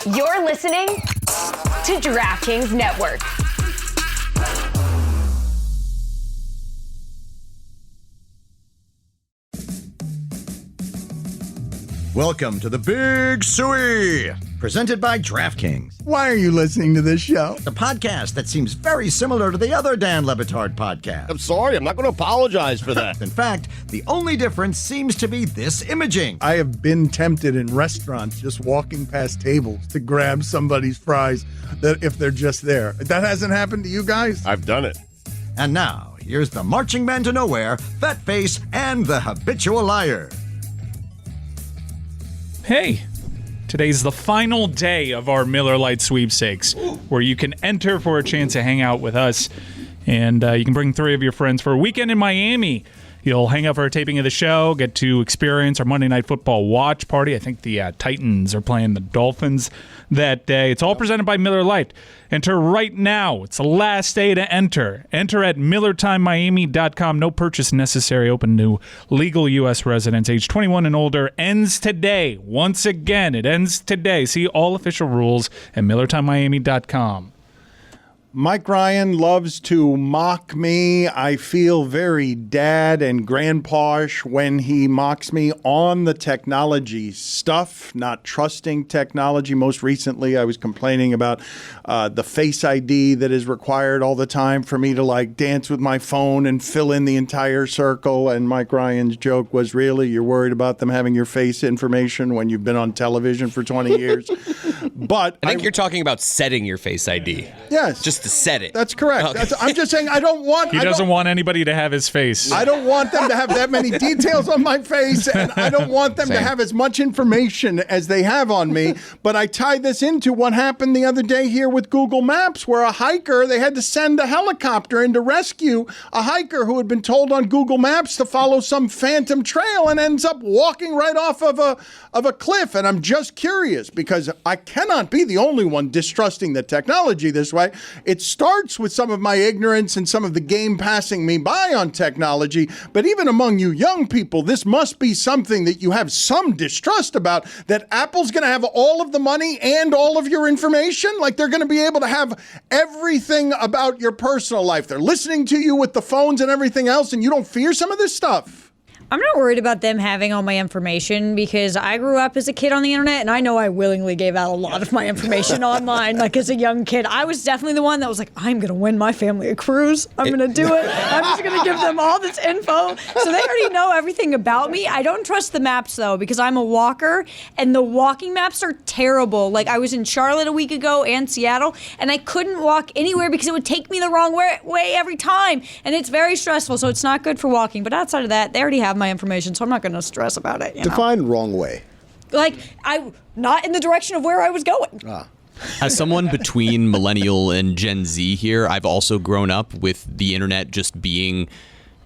You're listening to DraftKings Network. Welcome to the Big Suey, presented by DraftKings. Why are you listening to this show? The podcast that seems very similar to the other Dan Le Batard podcast. I'm sorry, I'm not going to apologize for that. In fact, the only difference seems to be this imaging. I have been tempted in restaurants just walking past tables to grab somebody's fries that if they're just there. That hasn't happened to you guys? I've done it. And now, here's the marching man to nowhere, Fat Face, and the habitual liar. Hey, today's the final day of our Miller Lite sweepstakes, where you can enter for a chance to hang out with us, and you can bring 3 of your friends for a weekend in Miami. You'll hang out for a taping of the show, get to experience our Monday Night Football watch party. I think the Titans are playing the Dolphins that day. It's all presented by Miller Lite. Enter right now. It's the last day to enter. Enter at MillerTimeMiami.com. No purchase necessary. Open to legal U.S. residents age 21 and older. Ends today. Once again, it ends today. See all official rules at MillerTimeMiami.com. Mike Ryan loves to mock me. I feel very dad and grandpa-ish when he mocks me on the technology stuff, not trusting technology. Most recently, I was complaining about the Face ID that is required all the time for me to like dance with my phone and fill in the entire circle. And Mike Ryan's joke was, really, you're worried about them having your face information when you've been on television for 20 years? But I think you're talking about setting your Face ID. Yes. Just to set it. That's correct. Okay. I'm just saying I don't want... He doesn't want anybody to have his face. I don't want them to have that many details on my face, and I don't want them to have as much information as they have on me. But I tie this into what happened the other day here with Google Maps, where a hiker, they had to send a helicopter in to rescue a hiker who had been told on Google Maps to follow some phantom trail and ends up walking right off of a cliff. And I'm just curious, because I cannot be the only one distrusting the technology this way. It starts with some of my ignorance and some of the game passing me by on technology, but even among you young people, this must be something that you have some distrust about, that Apple's going to have all of the money and all of your information. Like, they're going to be able to have everything about your personal life. They're listening to you with the phones and everything else, and you don't fear some of this stuff. I'm not worried about them having all my information, because I grew up as a kid on the internet, and I know I willingly gave out a lot of my information online. Like, as a young kid, I was definitely the one that was like, I'm going to win my family a cruise. I'm going to do it. I'm just going to give them all this info. So they already know everything about me. I don't trust the maps, though, because I'm a walker, and the walking maps are terrible. Like, I was in Charlotte a week ago and Seattle, and I couldn't walk anywhere because it would take me the wrong way every time. And it's very stressful, so it's not good for walking. But outside of that, they already have my information, so I'm not going to stress about it. Define wrong way. Like, I not in the direction of where I was going. As someone between millennial and Gen Z here, I've also grown up with the internet just being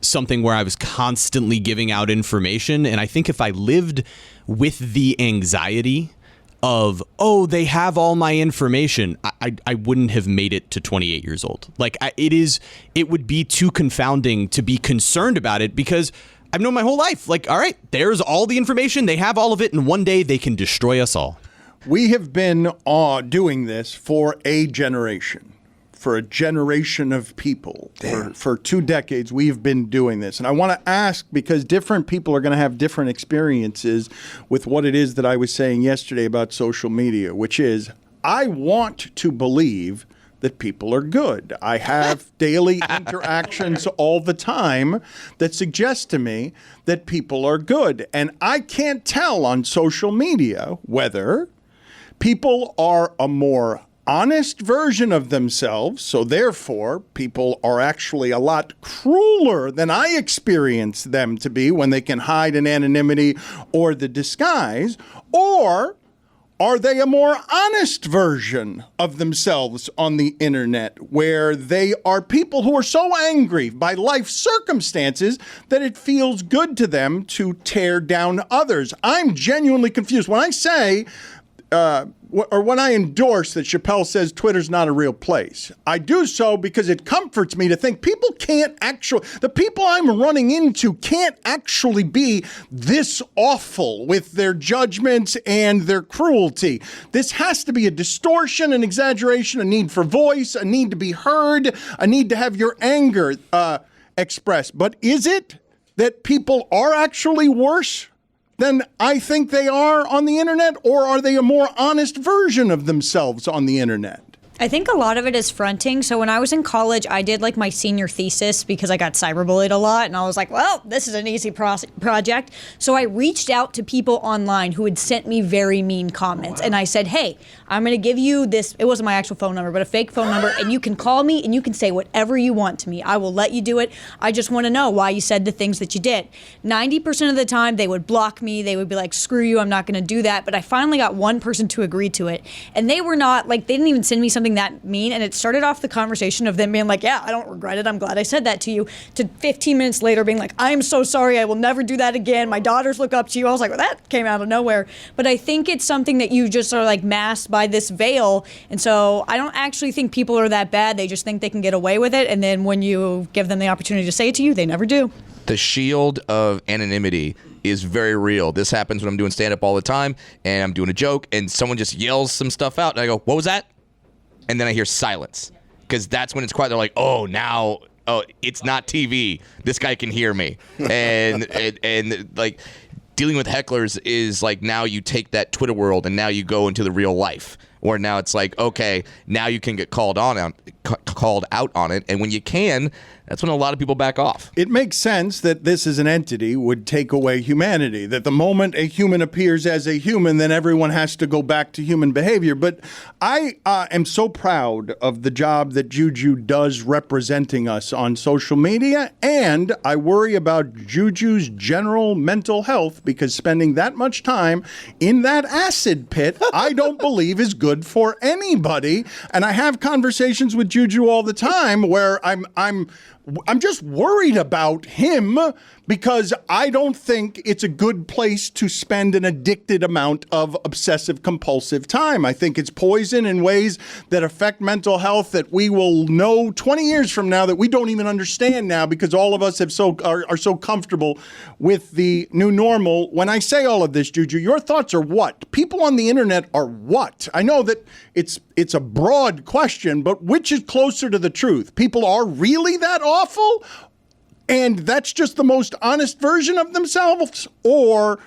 something where I was constantly giving out information. And I think if I lived with the anxiety of, oh, they have all my information, I wouldn't have made it to 28 years old. Like, it would be too confounding to be concerned about it, because I've known my whole life, like, all right, there's all the information. They have all of it, and one day they can destroy us all. We have been doing this for a generation. For a generation of people. For 2 decades, we've been doing this. And I want to ask, because different people are going to have different experiences with what it is that I was saying yesterday about social media, which is, I want to believe that people are good. I have daily interactions all the time that suggest to me that people are good. And I can't tell on social media whether people are a more honest version of themselves, so therefore people are actually a lot crueler than I experience them to be when they can hide in anonymity or the disguise, or are they a more honest version of themselves on the internet, where they are people who are so angry by life circumstances that it feels good to them to tear down others? I'm genuinely confused. When I say or when I endorse that Chappelle says Twitter's not a real place, I do so because it comforts me to think the people I'm running into can't actually be this awful with their judgments and their cruelty. This has to be a distortion, an exaggeration, a need for voice, a need to be heard, a need to have your anger expressed. But is it that people are actually worse than I think they are on the internet, or are they a more honest version of themselves on the internet? I think a lot of it is fronting. So when I was in college, I did like my senior thesis because I got cyberbullied a lot. And I was like, well, this is an easy project. So I reached out to people online who had sent me very mean comments. And I said, hey, I'm going to give you this. It wasn't my actual phone number, but a fake phone number. And you can call me and you can say whatever you want to me. I will let you do it. I just want to know why you said the things that you did. 90% of the time, they would block me. They would be like, screw you, I'm not going to do that. But I finally got one person to agree to it. And they were not like, they didn't even send me something that mean, and it started off the conversation of them being like, yeah, I don't regret it, I'm glad I said that to you, to 15 minutes later being like, I'm so sorry, I will never do that again, my daughters look up to you. I was like, well, that came out of nowhere. But I think it's something that you just are like masked by this veil, and so I don't actually think people are that bad. They just think they can get away with it, and then when you give them the opportunity to say it to you, they never do. The shield of anonymity is very real. This happens when I'm doing stand-up all the time, and I'm doing a joke, and someone just yells some stuff out, and I go, what was that? And then I hear silence, because that's when it's quiet. They're like, oh, it's not TV. This guy can hear me. And like dealing with hecklers is like, now you take that Twitter world and now you go into the real life, where now it's like, okay, now you can get called out on it. And when you can, that's when a lot of people back off. It makes sense that this as an entity would take away humanity, that the moment a human appears as a human, then everyone has to go back to human behavior. But I am so proud of the job that Juju does representing us on social media, and I worry about Juju's general mental health, because spending that much time in that acid pit, I don't believe is good for anybody. And I have conversations with Juju all the time where I'm just worried about him, because I don't think it's a good place to spend an addicted amount of obsessive compulsive time. I think it's poison in ways that affect mental health that we will know 20 years from now that we don't even understand now, because all of us are so comfortable with the new normal. When I say all of this, Juju, your thoughts are what? People on the internet are what? I know that it's a broad question, but which is closer to the truth? People are really that awful? And that's just the most honest version of themselves? Or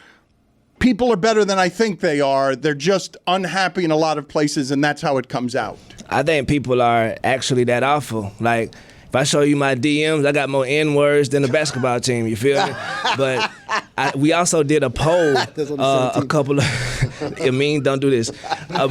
people are better than I think they are, they're just unhappy in a lot of places, and that's how it comes out? I think people are actually that awful. Like, if I show you my DMs, I got more N-words than the basketball team, you feel me? But we also did a poll, a couple of, I mean, don't do this.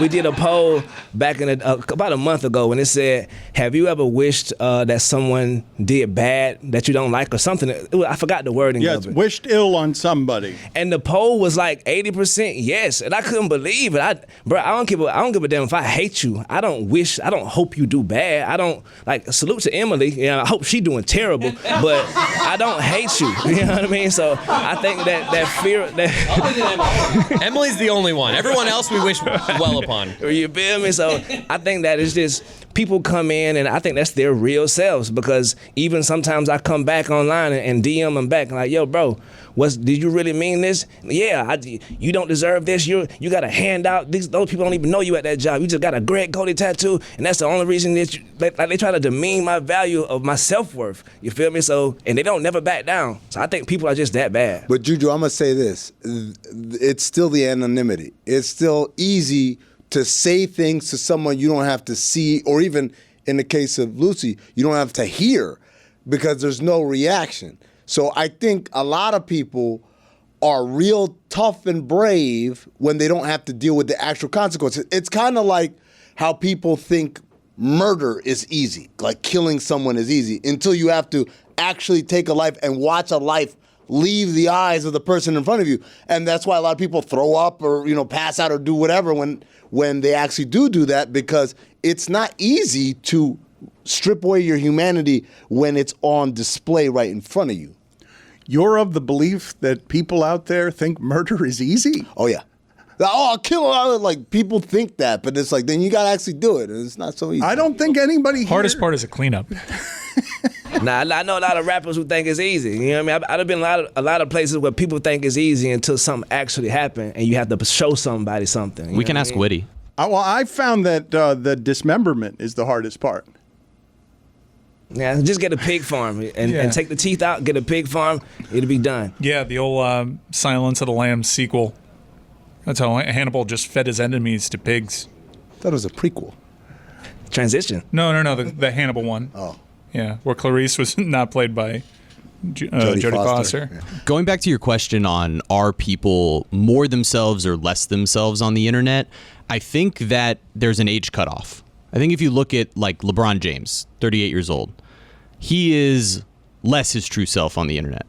We did a poll back in about a month ago, and it said, have you ever wished that someone did bad that you don't like or something? I forgot the wording of it. Yes, wished ill on somebody. And the poll was like 80% yes, and I couldn't believe it. I don't give a damn if I hate you. I don't hope you do bad. I don't, like, salute to Emily. Yeah, I hope she doing terrible, but I don't hate you. You know what I mean? So I think that fear that Emily's the only one. Everyone else we wish well upon. You feel me? So I think that it's just people come in, and I think that's their real selves, because even sometimes I come back online and DM them back like, yo, bro, did you really mean this? Yeah, you don't deserve this. You got a handout. Those people don't even know you at that job. You just got a Greg Cote tattoo, and that's the only reason that they try to demean my value of my self-worth. You feel me? So, and they don't never back down. So I think people are just that bad. But Juju, I'm gonna say this: it's still the anonymity. It's still easy to say things to someone you don't have to see, or even in the case of Lucy, you don't have to hear, because there's no reaction. So I think a lot of people are real tough and brave when they don't have to deal with the actual consequences. It's kind of like how people think murder is easy, like killing someone is easy, until you have to actually take a life and watch a life leave the eyes of the person in front of you. And that's why a lot of people throw up or, pass out or do whatever when they actually do that, because it's not easy to strip away your humanity when it's on display right in front of you. You're of the belief that people out there think murder is easy? Oh, yeah. Like, oh, I'll kill her. Like, people think that, but it's like, then you got to actually do it. And it's not so easy. I don't think anybody Hardest part is a cleanup. Nah, I know a lot of rappers who think it's easy. You know what I mean? I've been a lot of places where people think it's easy until something actually happened, and you have to show somebody something. We can ask Witty. Well, I found that the dismemberment is the hardest part. Yeah, just get a pig farm and take the teeth out, get a pig farm, it'll be done. Yeah, the old Silence of the Lambs sequel. That's how Hannibal just fed his enemies to pigs. I thought it was a prequel. Transition. No, the Hannibal one. Oh. Yeah, where Clarice was not played by Jodie Foster. Yeah. Going back to your question on are people more themselves or less themselves on the internet, I think that there's an age cutoff. I think if you look at like LeBron James, 38 years old, he is less his true self on the internet.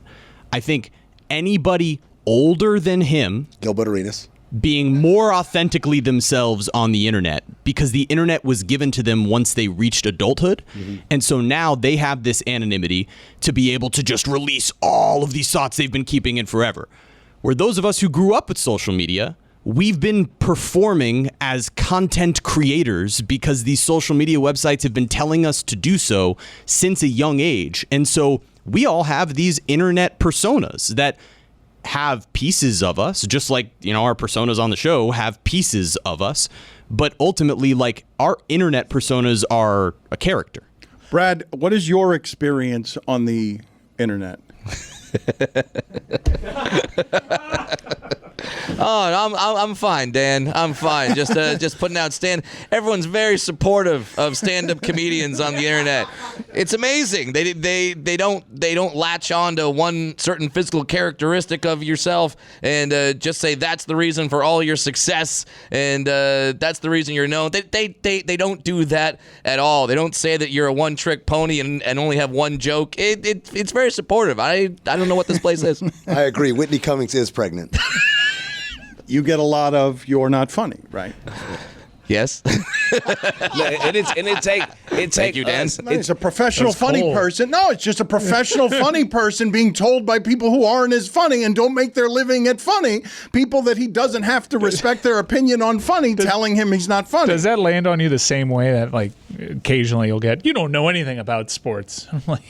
I think anybody older than him, Gilbert Arenas, being more authentically themselves on the internet because the internet was given to them once they reached adulthood. Mm-hmm. And so now they have this anonymity to be able to just release all of these thoughts they've been keeping in forever. Where those of us who grew up with social media, we've been performing as content creators because these social media websites have been telling us to do so since a young age. And so we all have these internet personas that have pieces of us, just like, our personas on the show have pieces of us. But ultimately, like, our internet personas are a character. Brad, what is your experience on the internet? Oh, I'm fine, Dan. I'm fine. Just putting out stand. Everyone's very supportive of stand-up comedians on the internet. It's amazing. They don't latch on to one certain physical characteristic of yourself and just say that's the reason for all your success and that's the reason you're known. They don't do that at all. They don't say that you're a one-trick pony and only have one joke. It's very supportive. I don't know what this place is. I agree. Whitney Cummings is pregnant. You get a lot of you're not funny, right? Yes. Thank you, Dan. It's a professional funny person. No, it's just a professional funny person being told by people who aren't as funny and don't make their living at funny, people that he doesn't have to respect their opinion on funny, telling him he's not funny. Does that land on you the same way that, like, occasionally you'll get, you don't know anything about sports? I'm like,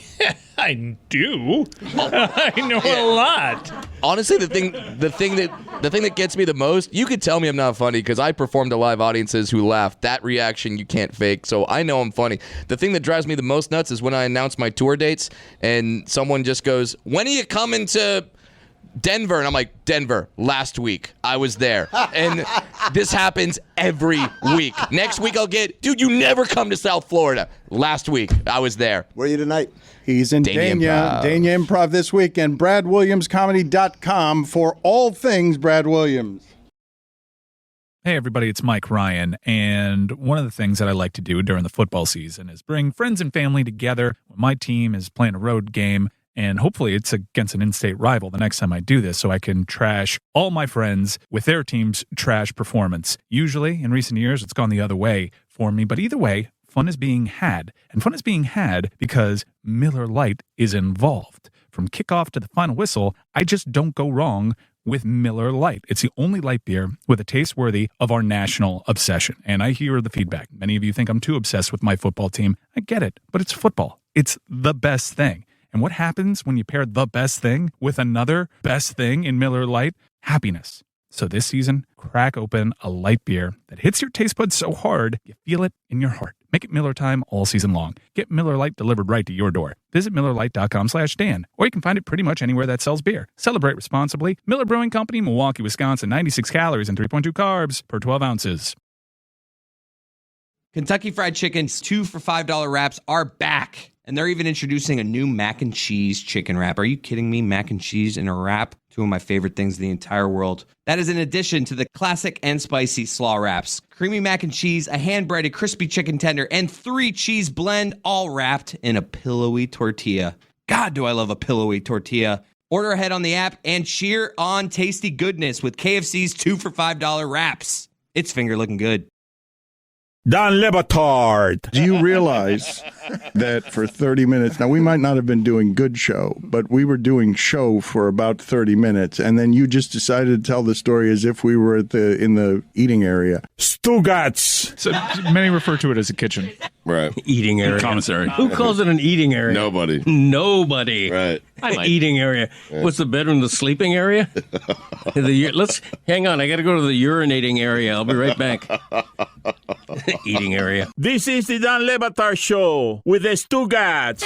I do. I know a lot. Honestly, the thing that gets me the most, you could tell me I'm not funny because I perform to live audiences who laugh. That reaction you can't fake, so I know I'm funny. The thing that drives me the most nuts is when I announce my tour dates and someone just goes, "When are you coming to Denver?" And I'm like, "Denver, last week. I was there." And this happens every week. Next week I'll get, "Dude, you never come to South Florida." Last week I was there. Where are you tonight? He's in Dania Improv this weekend. BradWilliamsComedy.com for all things Brad Williams. Hey everybody, it's Mike Ryan, and one of the things that I like to do during the football season is bring friends and family together when my team is playing a road game, and hopefully it's against an in-state rival the next time I do this so I can trash all my friends with their team's trash performance. Usually, in recent years, it's gone the other way for me, but either way, fun is being had, and fun is being had because Miller Lite is involved. From kickoff to the final whistle, I just don't go wrong with Miller Lite. It's the only light beer with a taste worthy of our national obsession. And I hear the feedback. Many of you think I'm too obsessed with my football team. I get it, but it's football. It's the best thing. And what happens when you pair the best thing with another best thing in Miller Lite? Happiness. So this season, crack open a light beer that hits your taste buds so hard, you feel it in your heart. Make it Miller time all season long. Get Miller Lite delivered right to your door. Visit MillerLite.com/Dan, or you can find it pretty much anywhere that sells beer. Celebrate responsibly. Miller Brewing Company, Milwaukee, Wisconsin. 96 calories and 3.2 carbs per 12 ounces. Kentucky Fried Chicken's 2 for $5 wraps are back. And they're even introducing a new mac and cheese chicken wrap. Are you kidding me? Mac and cheese in a wrap? Two of my favorite things in the entire world. That is in addition to the classic and spicy slaw wraps. Creamy mac and cheese, a hand-breaded crispy chicken tender, and 3 cheese blend, all wrapped in a pillowy tortilla. God, do I love a pillowy tortilla. Order ahead on the app and cheer on tasty goodness with KFC's 2 for $5 wraps. It's finger looking good. Don Le Batard. Do you realize that for 30 minutes, now we might not have been doing good show, but we were doing show for about 30 minutes, and then you just decided to tell the story as if we were in the eating area. Stugotz. So many refer to it as a kitchen. Right. Eating area. Commissary. Who calls it an eating area? Nobody. Nobody. Right. An eating area. What's the bedroom? The sleeping area? Let's hang on. I got to go to the urinating area. I'll be right back. Eating area. This is the Don Le Batard Show with the Stugotz.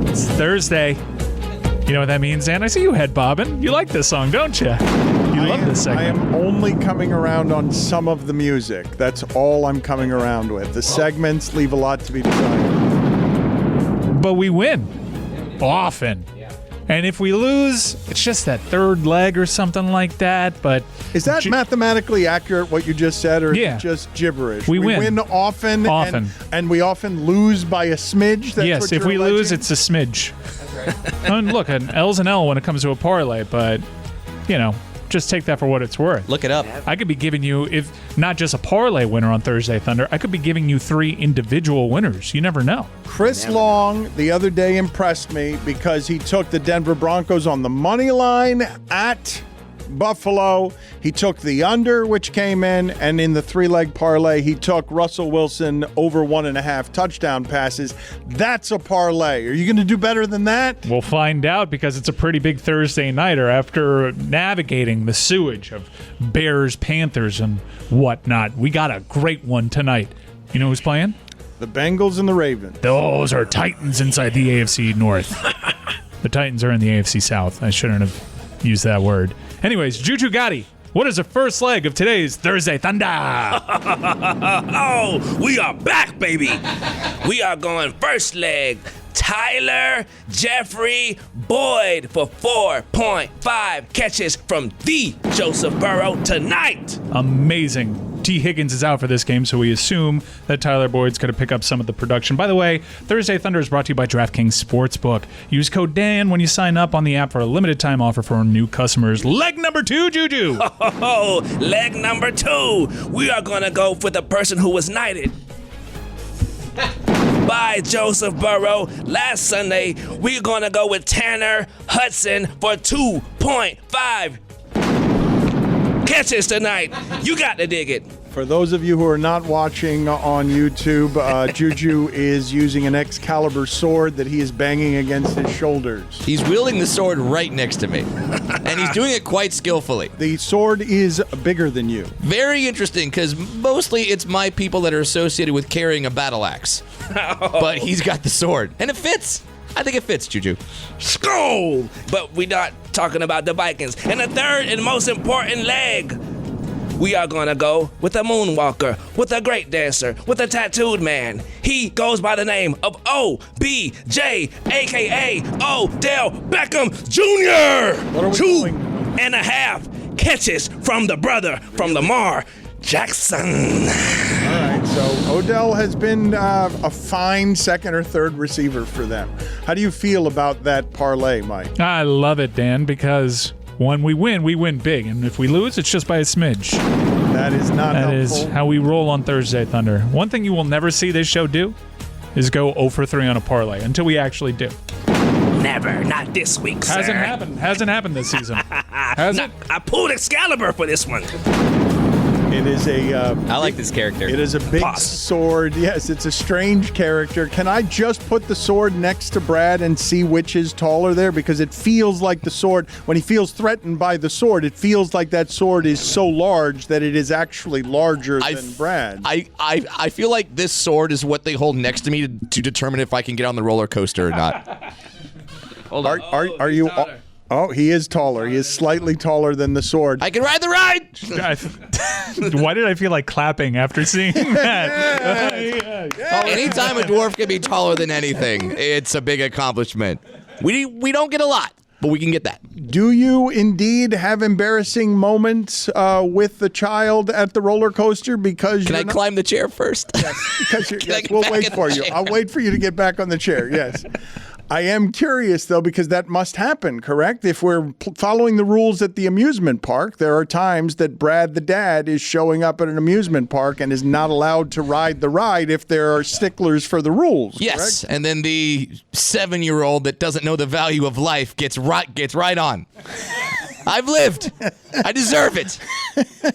It's Thursday. You know what that means, Dan? I see you head bobbing. You like this song, don't you? You love this segment. I am only coming around on some of the music. That's all I'm coming around with. The segments leave a lot to be desired. But we win. Often. And if we lose, it's just that third leg or something like that. But is that mathematically accurate, what you just said, or is it just gibberish? We win often. And we often lose by a smidge? That's yes, if we lose, it's a smidge. And look, an L's an L when it comes to a parlay, but, you know, just take that for what it's worth. Look it up. I could be giving you, if not just a parlay winner on Thursday Thunder, I could be giving you 3 individual winners. You never know. Chris Long the other day impressed me because he took the Denver Broncos on the money line at Buffalo. He took the under, which came in, and in the 3-leg parlay, he took Russell Wilson over 1.5 touchdown passes. That's a parlay. Are you going to do better than that? We'll find out because it's a pretty big Thursday nighter after navigating the sewage of Bears, Panthers, and whatnot. We got a great one tonight. You know who's playing? The Bengals and the Ravens. Those are Titans inside the AFC North. The Titans are in the AFC South. I shouldn't have used that word. Anyways, Juju Gotti, what is the first leg of today's Thursday Thunder? Oh, we are back, baby. We are going first leg. Tyler Jeffrey Boyd for 4.5 catches from the Joseph Burrow tonight. Amazing. T. Higgins is out for this game, so we assume that Tyler Boyd's going to pick up some of the production. By the way, Thursday Thunder is brought to you by DraftKings Sportsbook. Use code Dan when you sign up on the app for a limited time offer for new customers. Leg number 2, Juju. Oh, leg number 2. We are going to go for the person who was knighted by Joseph Burrow last Sunday. We're going to go with Tanner Hudson for 2.5 catches tonight. You got to dig it. For those of you who are not watching on YouTube, Juju is using an Excalibur sword that he is banging against his shoulders. He's wielding the sword right next to me, and he's doing it quite skillfully. The sword is bigger than you. Very interesting, because mostly it's my people that are associated with carrying a battle axe. But he's got the sword, and it fits. I think it fits, Juju. Skull! But we're not talking about the Vikings. And the third and most important leg, we are going to go with a moonwalker, with a great dancer, with a tattooed man. He goes by the name of OBJ, a.k.a. Odell Beckham Jr. 2.5 catches from the brother from Lamar Jackson. All right, so Odell has been a fine second or third receiver for them. How do you feel about that parlay, Mike? I love it, Dan, because when we win big. And if we lose, it's just by a smidge. That is not helpful. That is how we roll on Thursday Thunder. One thing you will never see this show do is go 0 for 3 on a parlay until we actually do. Never. Not this week, sir. Hasn't happened this season. Has it? I pulled Excalibur for this one. It is I like this character. It is a big sword. Yes, it's a strange character. Can I just put the sword next to Brad and see which is taller there? Because it feels like the sword, when he feels threatened by the sword, it feels like that sword is so large that it is actually larger than Brad. I feel like this sword is what they hold next to me to determine if I can get on the roller coaster or not. Hold on. Are you... Oh, he is taller. He is slightly taller than the sword. I can ride the ride! Why did I feel like clapping after seeing that? Anytime a dwarf can be taller than anything, it's a big accomplishment. We don't get a lot, but we can get that. Do you indeed have embarrassing moments with the child at the roller coaster? Because can I climb the chair first? Yes, because we'll wait for you. I'll wait for you to get back on the chair. Yes. I am curious, though, because that must happen, correct? If we're following the rules at the amusement park, there are times that Brad the dad is showing up at an amusement park and is not allowed to ride the ride if there are sticklers for the rules. Yes, correct? and then the 7-year-old that doesn't know the value of life gets right on. I've lived. I deserve it.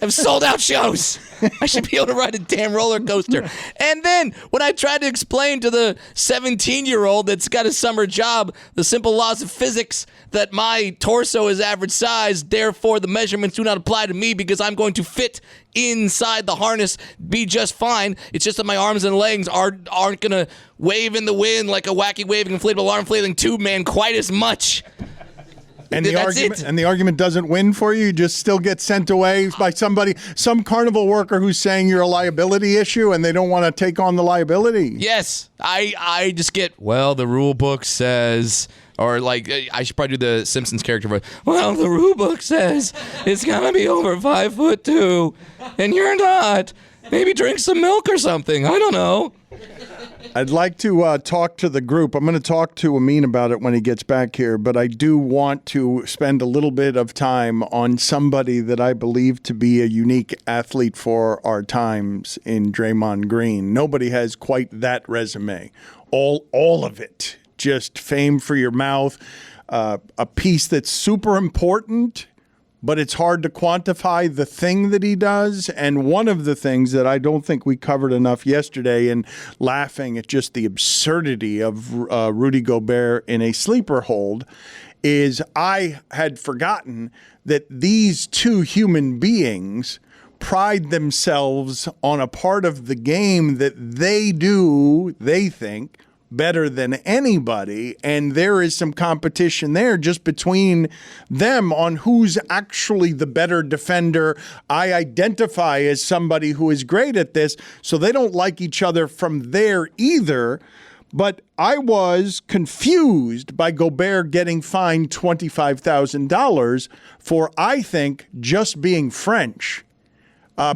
I've sold out shows. I should be able to ride a damn roller coaster. And then when I tried to explain to the 17-year-old that's got a summer job the simple laws of physics, that my torso is average size, therefore the measurements do not apply to me because I'm going to fit inside the harness, be just fine. It's just that my arms and legs aren't going to wave in the wind like a wacky waving inflatable arm flailing tube man quite as much. And the argument doesn't win for you. You just still get sent away by somebody, some carnival worker who's saying you're a liability issue, and they don't want to take on the liability. Yes, I just get, well, the rule book says, or like I should probably do the Simpsons character voice. Well, the rule book says it's gonna be over 5'2", and you're not. Maybe drink some milk or something. I don't know. I'd like to talk to the group. I'm going to talk to Amin about it when he gets back here, but I do want to spend a little bit of time on somebody that I believe to be a unique athlete for our times in Draymond Green. Nobody has quite that resume. All of it. Just fame for your mouth. A piece that's super important, but it's hard to quantify the thing that he does. And one of the things that I don't think we covered enough yesterday, and laughing at just the absurdity of Rudy Gobert in a sleeper hold, is I had forgotten that these two human beings pride themselves on a part of the game that they think, better than anybody, and there is some competition there just between them on who's actually the better defender. I identify as somebody who is great at this, so they don't like each other from there either. But I was confused by Gobert getting fined $25,000 for, I think, just being French.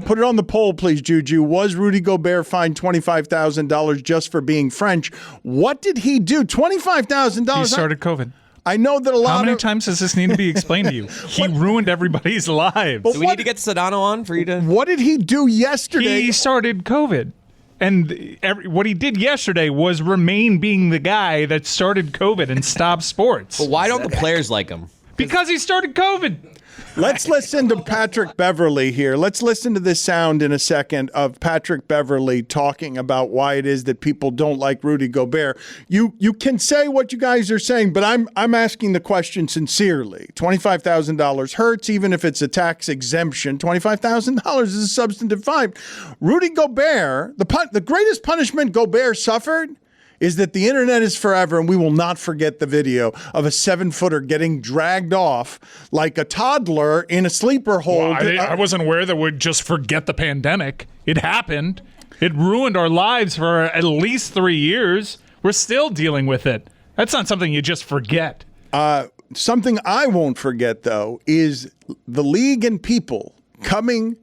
Put it on the poll, please, Juju. Was Rudy Gobert fined $25,000 just for being French? What did he do? $25,000? He started COVID. I know that a lot of... How many times does this need to be explained to you? He ruined everybody's lives. Do we need to get Sedano on for you to... What did he do yesterday? He started COVID. And what he did yesterday was remain being the guy that started COVID and stopped sports. But why don't the players like him? Because he started COVID. Let's listen to Patrick Beverley here. Let's listen to this sound in a second of Patrick Beverley talking about why it is that people don't like Rudy Gobert. You can say what you guys are saying, but I'm asking the question sincerely. $25,000 hurts, even if it's a tax exemption. $25,000 is a substantive fine. Rudy Gobert, the greatest punishment Gobert suffered is that the internet is forever, and we will not forget the video of a 7-footer getting dragged off like a toddler in a sleeper hold. Well, I wasn't aware that we'd just forget the pandemic. It happened. It ruined our lives for at least 3 years. We're still dealing with it. That's not something you just forget. Something I won't forget, though, is the league and people coming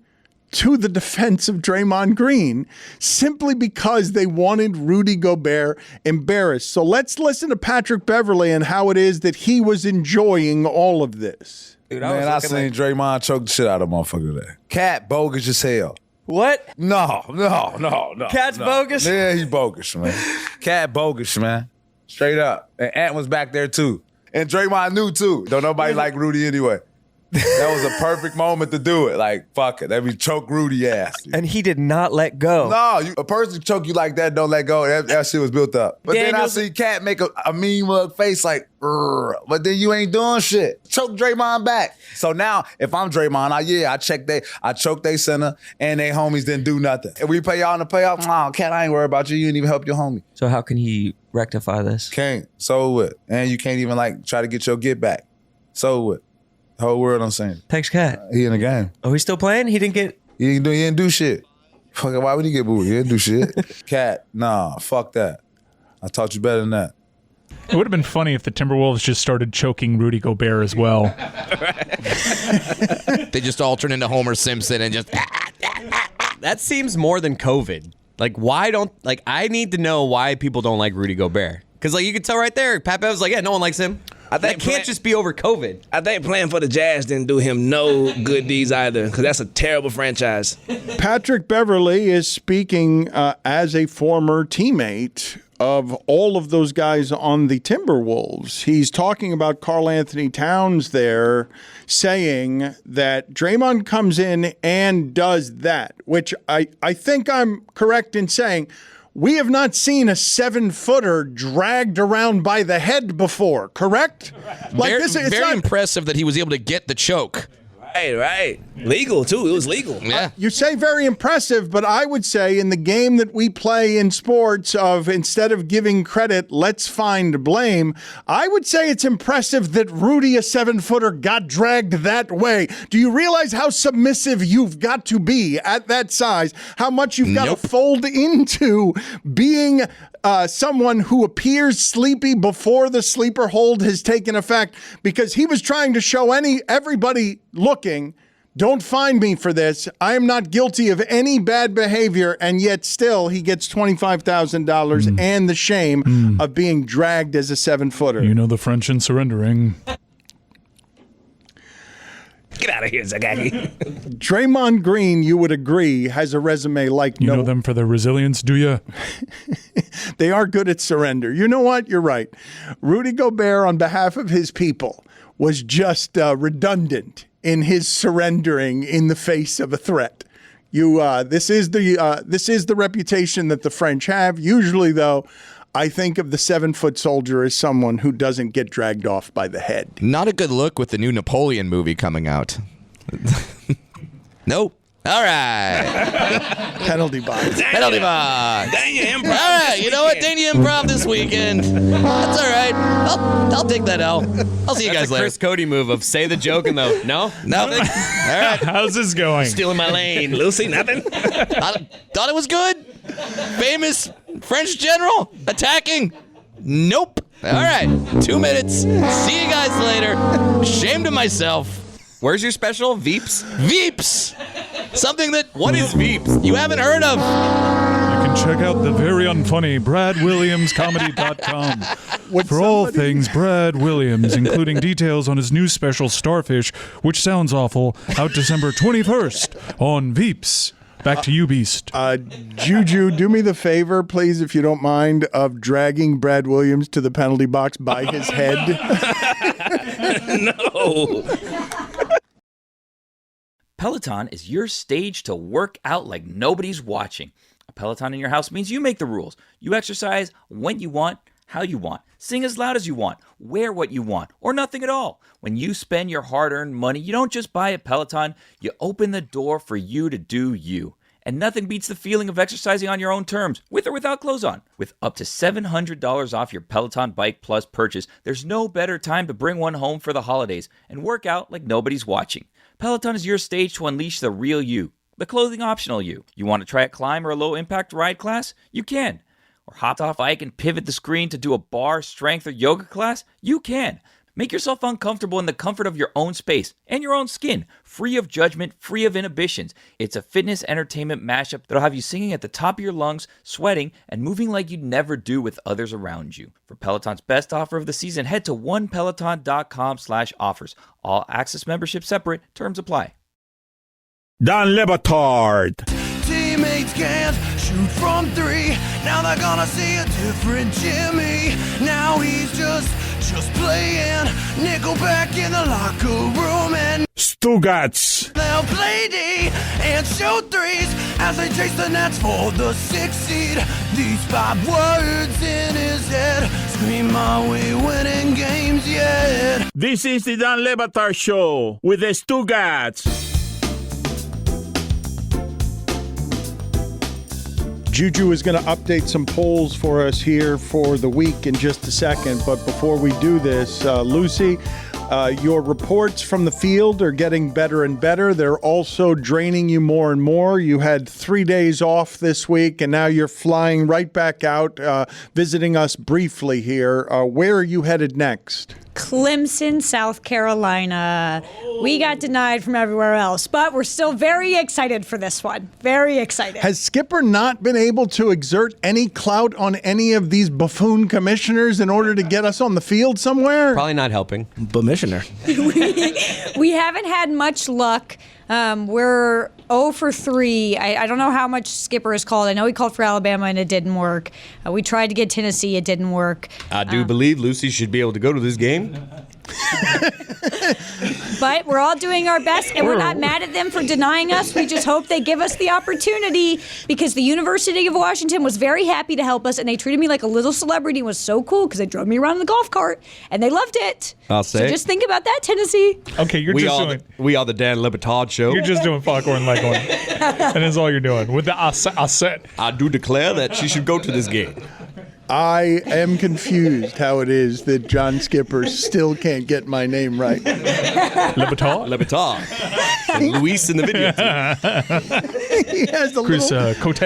to the defense of Draymond Green simply because they wanted Rudy Gobert embarrassed. So let's listen to Patrick Beverley and how it is that he was enjoying all of this. Dude, I seen Draymond choke the shit out of a motherfucker today. Cat bogus as hell. What? No. Cat's bogus? Yeah, he's bogus, man. Cat bogus, man. Straight up. And Ant was back there, too. And Draymond knew, too. Don't nobody like Rudy anyway. That was a perfect moment to do it. Like, fuck it. That we choke Rudy ass. And he did not let go. No, a person choke you like that, don't let go. That shit was built up. But then I see Cat make a mean mug face like, but then you ain't doing shit. Choke Draymond back. So now, if I'm Draymond, I choke they center and they homies didn't do nothing. If we pay y'all in the payoff, Cat, I ain't worried about you. You didn't even help your homie. So how can he rectify this? Can't. So what? And you can't even try to get your get back. So what? The whole world I'm saying. Thanks, Cat. He in the game. Oh, he's still playing? He didn't do shit. Fuck it, why would he get booed? He didn't do shit. Cat, nah, fuck that. I taught you better than that. It would have been funny if the Timberwolves just started choking Rudy Gobert as well. They just all turn into Homer Simpson and just... That seems more than COVID. I need to know why people don't like Rudy Gobert. Because like you could tell right there, Pat Bev was like, yeah, no one likes him. That can't just be over COVID. I think playing for the Jazz didn't do him no good deeds either, because that's a terrible franchise. Patrick Beverley is speaking as a former teammate of all of those guys on the Timberwolves. He's talking about Karl Anthony Towns there, saying that Draymond comes in and does that, which I think I'm correct in saying. We have not seen a 7-footer dragged around by the head before, correct? Like very impressive that he was able to get the choke. Right. Legal, too. It was legal. Yeah. You say very impressive, but I would say in the game that we play in sports of instead of giving credit, let's find blame, I would say it's impressive that Rudy, a 7-footer, got dragged that way. Do you realize how submissive you've got to be at that size? How much you've got to fold into being someone who appears sleepy before the sleeper hold has taken effect, because he was trying to show everybody looking, don't find me for this. I am not guilty of any bad behavior, and yet still he gets $25,000 and the shame of being dragged as a 7-footer. You know the French in surrendering. Get out of here, Zagagi. Draymond Green, you would agree, has a resume like You know them for their resilience, do you? They are good at surrender. You know what? You're right. Rudy Gobert, on behalf of his people, was just redundant in his surrendering in the face of a threat. This is the reputation that the French have. Usually, though, I think of the 7-foot soldier as someone who doesn't get dragged off by the head. Not a good look with the new Napoleon movie coming out. Nope. All right. Penalty box. Penalty box. Dang you, improv. All right. You know what? Dang you, improv this weekend. That's all right. I'll take that L. I'll see you guys later. Chris Cote move of say the joke and the no. All right. How's this going? Still in my lane. Lucy, nothing? Thought it was good. Famous French general attacking. Nope. All right. 2 minutes. See you guys later. Ashamed of myself. Where's your special? Veeps? Veeps! Something that... What is Veeps? You haven't heard of. You can check out the very unfunny BradWilliamsComedy.com for all things Brad Williams, including details on his new special Starfish, which sounds awful, out December 21st on Veeps. Back to you, Beast. Juju, do me the favor, please, if you don't mind, of dragging Brad Williams to the penalty box by his head. No. Peloton is your stage to work out like nobody's watching. A Peloton in your house means you make the rules. You exercise when you want, how you want. Sing as loud as you want. Wear what you want, or nothing at all. When you spend your hard-earned money, you don't just buy a Peloton, you open the door for you to do you. And nothing beats the feeling of exercising on your own terms, with or without clothes on. With up to $700 off your Peloton Bike Plus purchase, there's no better time to bring one home for the holidays and work out like nobody's watching. Peloton is your stage to unleash the real you, the clothing optional you. You want to try a climb or a low-impact ride class? You can. Or hop off bike and pivot the screen to do a bar, strength, or yoga class? You can. Make yourself uncomfortable in the comfort of your own space and your own skin, free of judgment, free of inhibitions. It's a fitness entertainment mashup that'll have you singing at the top of your lungs, sweating, and moving like you'd never do with others around you. For Peloton's best offer of the season, head to onepeloton.com/offers. All access membership separate. Terms apply. Don Le Batard. Teammates can't shoot from 3. Now they're gonna see a different Jimmy. Now he's just playing Nickelback in the locker room, and Stugotz. they'll play D and shoot 3s as they chase the Nets for the 6th seed. These 5 words in his head scream, are we winning games yet? This is the Don Le Batard Show with the Stugotz. Juju is going to update some polls for us here for the week in just a second. But before we do this, Lucy, your reports from the field are getting better and better. They're also draining you more and more. You had 3 days off this week, and now you're flying right back out, visiting us briefly here. Where are you headed next? Clemson, South Carolina. We got denied from everywhere else, but we're still very excited for this one. Very excited. Has Skipper not been able to exert any clout on any of these buffoon commissioners in order to get us on the field somewhere? Probably not helping. Commissioner. We haven't had much luck. We're 0 for 3. I don't know how much Skipper has called. I know he called for Alabama and it didn't work. We tried to get Tennessee. It didn't work. I do believe Lucy should be able to go to this game. But we're all doing our best, and we're not mad at them for denying us. We just hope they give us the opportunity, because the University of Washington was very happy to help us, and they treated me like a little celebrity. It was so cool because they drove me around in the golf cart, and they loved it. I'll say. So just think about that, Tennessee. Okay, we are the Dan Le Batard show. You're just doing Foghorn Leghorn, and that's all you're doing with the I said. I do declare that she should go to this game. I am confused how it is that John Skipper still can't get my name right. Le Batard? Le Batard. And Luis in the video. He has the Chris little... Cote.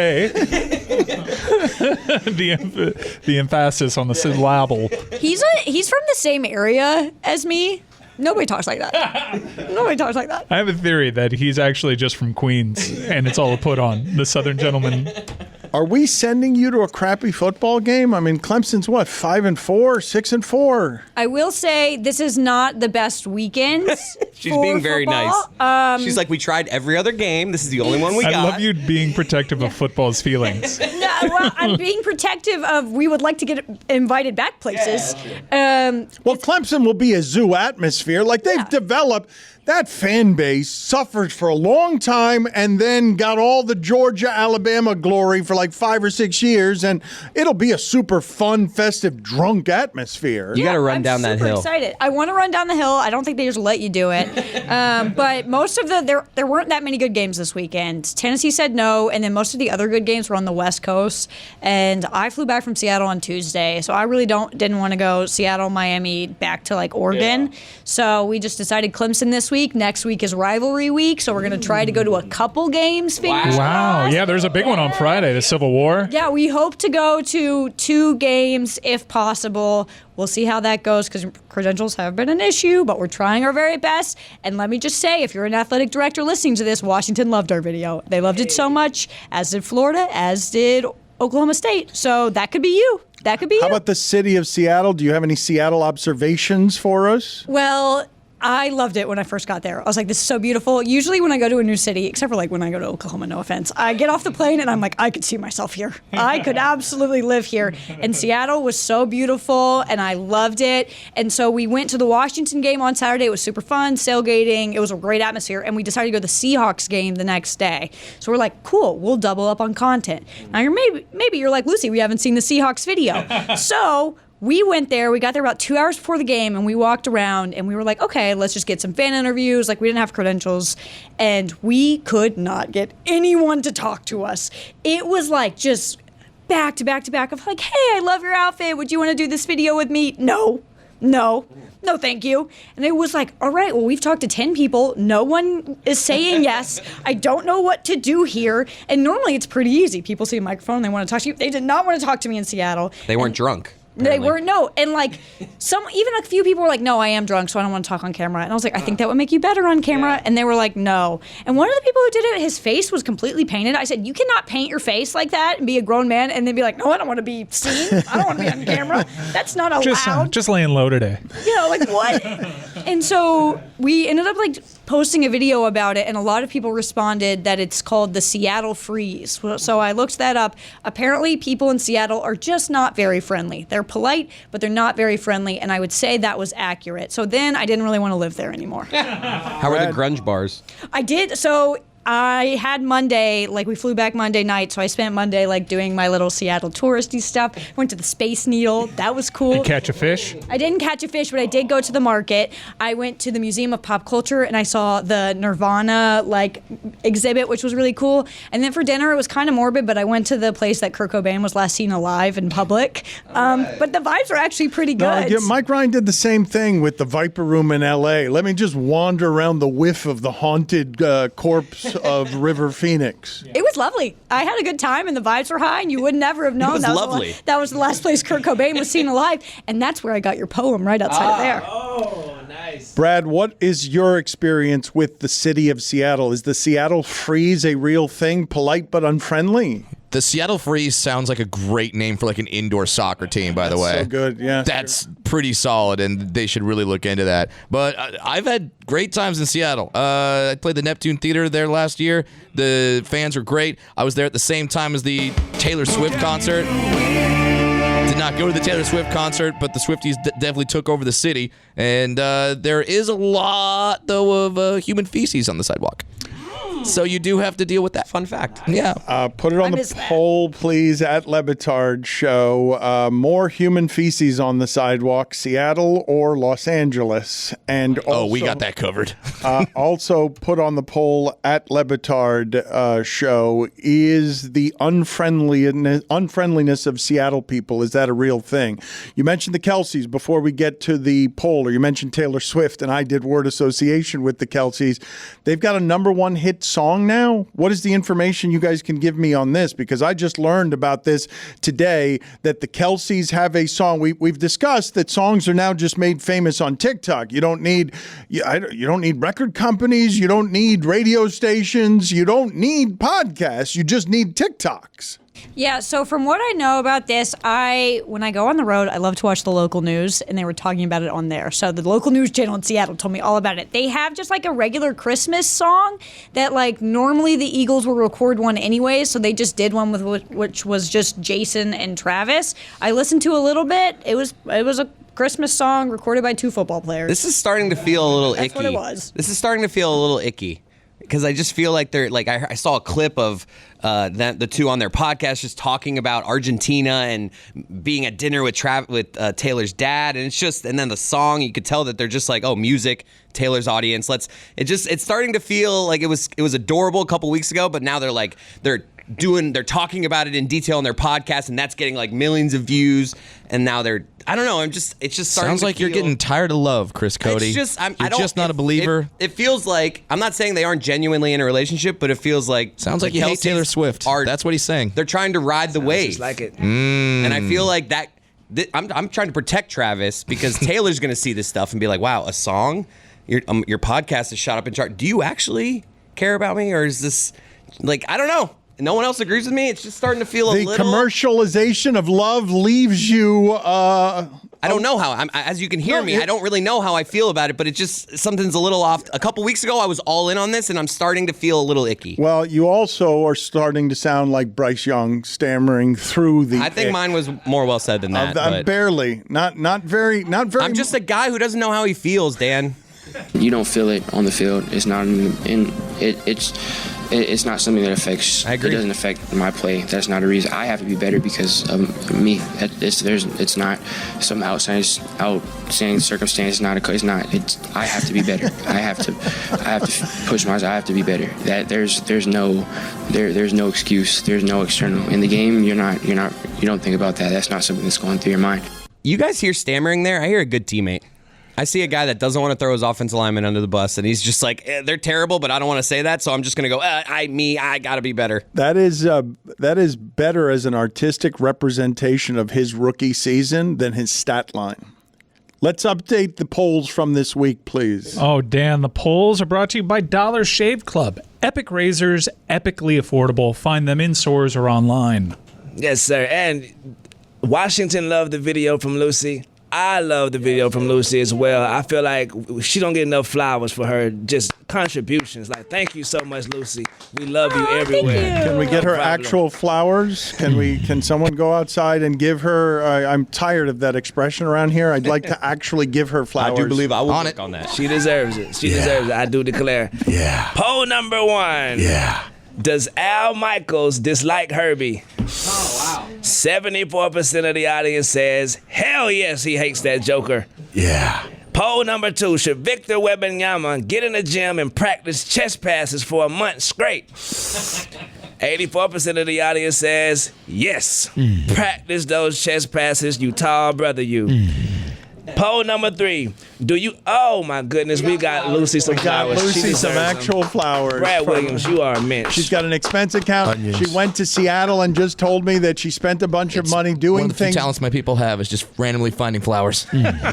the emphasis on the syllable. He's from the same area as me. Nobody talks like that. Nobody talks like that. I have a theory that he's actually just from Queens, and it's all a put on. The Southern gentleman. Are we sending you to a crappy football game? I mean, Clemson's what, 5-4, 6-4? I will say this is not the best weekends. She's being very football. nice. She's like, we tried every other game. This is the only one we got. I love you being protective of football's feelings. No, well, I'm being protective of. We would like to get invited back places. Well, Clemson will be a zoo atmosphere. Like they've developed. That fan base suffered for a long time and then got all the Georgia, Alabama glory for like 5 or 6 years, and it'll be a super fun, festive, drunk atmosphere. You got to run down that hill. I'm super excited. I want to run down the hill. I don't think they just let you do it. But most of there weren't that many good games this weekend. Tennessee said no, and then most of the other good games were on the West Coast. And I flew back from Seattle on Tuesday, so I really didn't want to go Seattle, Miami, back to like Oregon. Yeah. So we just decided Clemson this week. Next week is rivalry week, so we're going to try to go to a couple games. Wow. Yeah, there's a big one on Friday, the Civil War. Yeah, we hope to go to 2 games if possible. We'll see how that goes because credentials have been an issue, but we're trying our very best. And let me just say, if you're an athletic director listening to this, Washington loved our video. They loved it so much, as did Florida, as did Oklahoma State. So that could be you. That could be you. How about the city of Seattle? Do you have any Seattle observations for us? Well, I loved it when I first got there. I was like, this is so beautiful. Usually when I go to a new city, except for like when I go to Oklahoma, no offense, I get off the plane and I'm like, I could see myself here. I could absolutely live here. And Seattle was so beautiful and I loved it. And so we went to the Washington game on Saturday. It was super fun, sailgating. It was a great atmosphere. And we decided to go to the Seahawks game the next day. So we're like, cool, we'll double up on content. Now maybe you're like, Lucy, we haven't seen the Seahawks video. So we went there. We got there about 2 hours before the game, and we walked around, and we were like, okay, let's just get some fan interviews. Like, we didn't have credentials, and we could not get anyone to talk to us. It was like just back to back to back of like, hey, I love your outfit. Would you want to do this video with me? No, thank you. And it was like, all right, well, we've talked to 10 people. No one is saying yes. I don't know what to do here. And normally it's pretty easy. People see a microphone, they want to talk to you. They did not want to talk to me in Seattle. They weren't drunk. They weren't, no. And like even a few people were like, no, I am drunk, so I don't want to talk on camera. And I was like, I think that would make you better on camera. Yeah. And they were like, no. And one of the people who did it, his face was completely painted. I said, you cannot paint your face like that and be a grown man and then be like, no, I don't want to be seen. I don't want to be on camera. That's not allowed. Just laying low today. Yeah, like what? And so we ended up like posting a video about it, and a lot of people responded that it's called the Seattle Freeze. So I looked that up. Apparently, people in Seattle are just not very friendly. They're polite, but they're not very friendly, and I would say that was accurate. So then I didn't really want to live there anymore. How are the grunge bars? I did. So I had Monday, like we flew back Monday night, so I spent Monday like doing my little Seattle touristy stuff. Went to the Space Needle. That was cool. You catch a fish? I didn't catch a fish, but I did go to the market. I went to the Museum of Pop Culture and I saw the Nirvana like exhibit, which was really cool. And then for dinner, it was kind of morbid, but I went to the place that Kurt Cobain was last seen alive in public. But the vibes were actually pretty good. No, Mike Ryan did the same thing with the Viper Room in L.A. Let me just wander around the whiff of the haunted corpse of River Phoenix. It was lovely. I had a good time, and the vibes were high, and you would never have known was that lovely. That was the last place Kurt Cobain was seen alive, and that's where I got your poem right outside of there. Oh, nice. Brad, what is your experience with the city of Seattle? Is the Seattle freeze a real thing, polite but unfriendly? The Seattle Freeze sounds like a great name for like an indoor soccer team, by the way. So good, yeah. That's pretty solid, and they should really look into that. But I've had great times in Seattle. I played the Neptune Theater there last year. The fans were great. I was there at the same time as the Taylor Swift concert. Did not go to the Taylor Swift concert, but the Swifties definitely took over the city. And there is a lot, though, of human feces on the sidewalk. So you do have to deal with that. Fun fact. Yeah. Put it on the poll, please, at Batard Show. More human feces on the sidewalk, Seattle or Los Angeles? And also, we got that covered. Also put on the poll at Batard Show, is the unfriendliness of Seattle people, is that a real thing? You mentioned the Kelseys before we get to the poll, or you mentioned Taylor Swift, and I did word association with the Kelseys. They've got a #1 hit song now. What is the information you guys can give me on this? Because I just learned about this today, that the Kelseys have a song. We've discussed that songs are now just made famous on TikTok. You don't need record companies. You don't need radio stations. You don't need podcasts. You just need TikToks. Yeah, so from what I know about this, when I go on the road, I love to watch the local news, and they were talking about it on there. So the local news channel in Seattle told me all about it. They have just like a regular Christmas song that like normally the Eagles will record one anyway, so they just did one which was just Jason and Travis. I listened to a little bit. It was a Christmas song recorded by 2 football players. This is starting to feel a little icky. That's what it was. This is starting to feel a little icky. Because I just feel like they're like I saw a clip of the 2 on their podcast just talking about Argentina and being at dinner with Taylor's dad, and it's just, and then the song, you could tell that they're just like, oh, music, Taylor's audience. It's starting to feel like it was adorable a couple weeks ago, but now they're talking about it in detail on their podcast, and that's getting like millions of views, and now I don't know. It's just starting. Sounds like you're getting tired of love, Chris Cote. It's just you're just not a believer. It feels like, I'm not saying they aren't genuinely in a relationship, but it feels like sounds like you hate Taylor Swift. That's what he's saying. They're trying to ride the wave. Just like it. And I feel like that. I'm trying to protect Travis because Taylor's going to see this stuff and be like, "Wow, a song? Your podcast is shot up in chart. Do you actually care about me, or is this like, I don't know." No one else agrees with me. It's just starting to feel a little. The commercialization of love leaves you. I don't know how. As you can hear me, I don't really know how I feel about it, but it just, something's a little off. A couple weeks ago, I was all in on this, and I'm starting to feel a little icky. Well, you also are starting to sound like Bryce Young, stammering through the. I think mine was more well said than that. I'm barely, not very. I'm just a guy who doesn't know how he feels, Dan. You don't feel it on the field. It's not it's not something that affects. I agree. It doesn't affect my play. That's not a reason. I have to be better because of me. It's not some outstanding circumstance. I have to be better. I have to push myself. I have to be better. There's no excuse. There's no external. In the game, you don't think about that. That's not something that's going through your mind. You guys hear stammering there? I hear a good teammate. I see a guy that doesn't want to throw his offensive lineman under the bus, and he's just like, they're terrible, but I don't want to say that, so I'm just going to go, I got to be better. That is better as an artistic representation of his rookie season than his stat line. Let's update the polls from this week, please. Oh, Dan, the polls are brought to you by Dollar Shave Club. Epic razors, epically affordable. Find them in stores or online. Yes, sir. And Washington loved the video from Lucy. I love the video from Lucy as well. I feel like she don't get enough flowers for her just contributions. Like, thank you so much, Lucy. We love you everywhere. Can we get her actual flowers? Can someone go outside and give her? I'm tired of that expression around here. I'd like to actually give her flowers. I do believe I will work on that. She deserves it. She deserves it. I do declare. Yeah. Poll number 1. Yeah. Does Al Michaels dislike Herbie? Oh, wow. 74% of the audience says, hell yes, he hates that Joker. Yeah. Poll number 2, should Victor Wembanyama get in the gym and practice chest passes for a month straight? 84% of the audience says, yes. Practice those chest passes, you tall brother, you. Poll number 3, Do you? Oh my goodness, we got Lucy some flowers. Lucy She some deserves actual flowers. Brad from- Williams, you are immense. She's got an expense account. Onions. She went to Seattle and just told me that she spent a bunch of money doing One of the few things, talents my people have is just randomly finding flowers.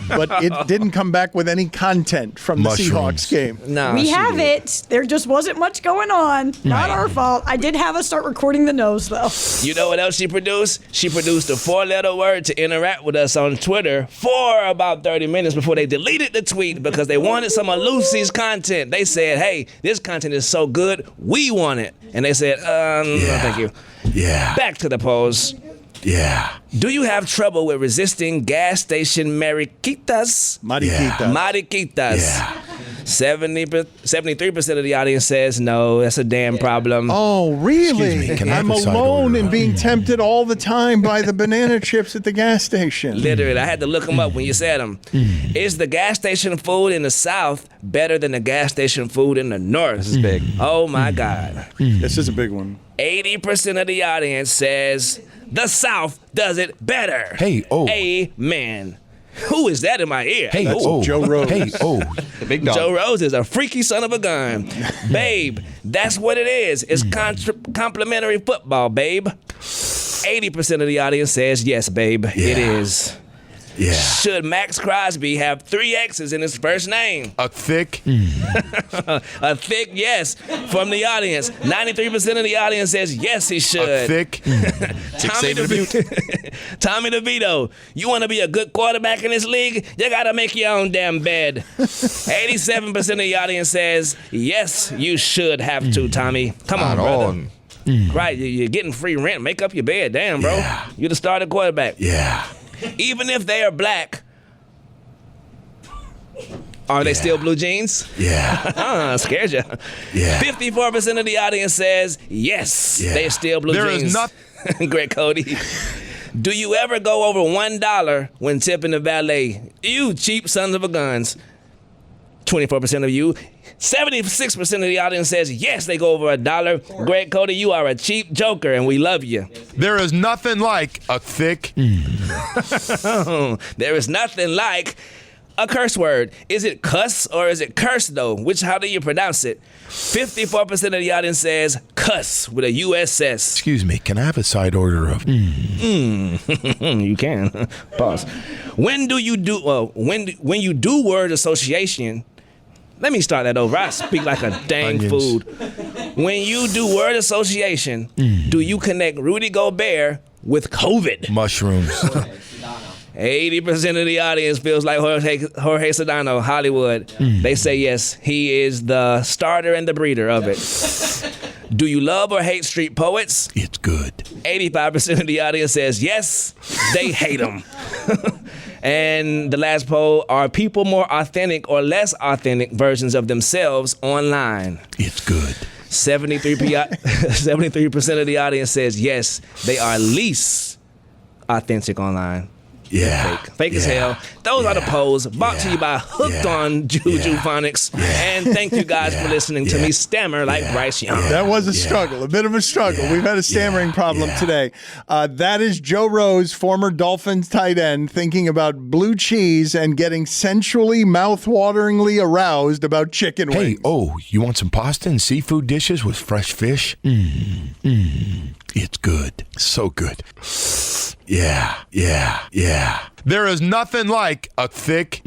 but it didn't come back with any content from the Seahawks game. No, We have it. There just wasn't much going on. Not our fault. I did have us start recording the nose, though. You know what else she produced? She produced a 4-letter word to interact with us on Twitter for about 30 minutes before they deleted the tweet because they wanted some of Lucy's content. They said, hey, this content is so good, we want it. And they said, no, thank you. Yeah. Back to the polls. Yeah. Do you have trouble with resisting gas station mariquitas? Mariquitas. Yeah. 73% of the audience says no. That's a damn problem. Oh, really? Excuse me, can I I'm have a side alone order and of being tempted all the time by the banana chips at the gas station. Literally, I had to look them up when you said them. Is the gas station food in the South better than the gas station food in the North? This is big. Oh my God. This is a big one. 80% of the audience says the South does it better. Hey, oh. Amen. Who is that in my ear? Hey, That's oh. Joe Rose. Hey, oh. The big dog. Joe Rose is a freaky son of a gun. Babe, that's what it is. It's complimentary football, babe. 80% of the audience says yes, babe. It is. Yeah. Should Max Crosby have 3 X's in his first name? A thick. A thick yes from the audience. 93% of the audience says yes, he should. A thick. Tommy DeVito, you want to be a good quarterback in this league? You got to make your own damn bed. 87% of the audience says yes, you should have to, Tommy. Come on, brother. Right, you're getting free rent. Make up your bed. Damn, bro. Yeah. You're the starting quarterback. Yeah. Even if they are black, are they still blue jeans? Yeah. Scared you. Yeah. 54% of the audience says yes, Yeah. they're still blue There jeans. is not- Great Cody. Do you ever go over $1 when tipping the valet? You cheap sons of a guns. 24% of you. 76% of the audience says yes, they go over $1. Greg Cody, you are a cheap joker, and we love you. There is nothing like a thick. There is nothing like a curse word. Is it cuss or is it curse, though? How do you pronounce it? 54% of the audience says cuss with a USS. Excuse me, can I have a side order of? You can. Pause. When you do word association, let me start that over. I speak like a dang Onions. food. When you do word association, do you connect Rudy Gobert with COVID? Mushrooms. 80% of the audience feels like Jorge Sedano, Hollywood. They say yes, he is the starter and the breeder of it. Do you love or hate street poets? It's good. 85% of the audience says yes, they hate them. And the last poll, are people more authentic or less authentic versions of themselves online? It's good. 73% of the audience says yes, they are least authentic online. Yeah. Fake as hell. Those are the polls brought to you by Hooked on Juju Phonics. And thank you guys for listening to me stammer like Bryce Young. That was a struggle, a bit of a struggle. We've had a stammering problem today. That is Joe Rose, former Dolphins tight end, thinking about blue cheese and getting sensually, mouth-wateringly aroused about chicken wings. Hey, oh, you want some pasta and seafood dishes with fresh fish? It's good. So good. Yeah. There is nothing like a thick.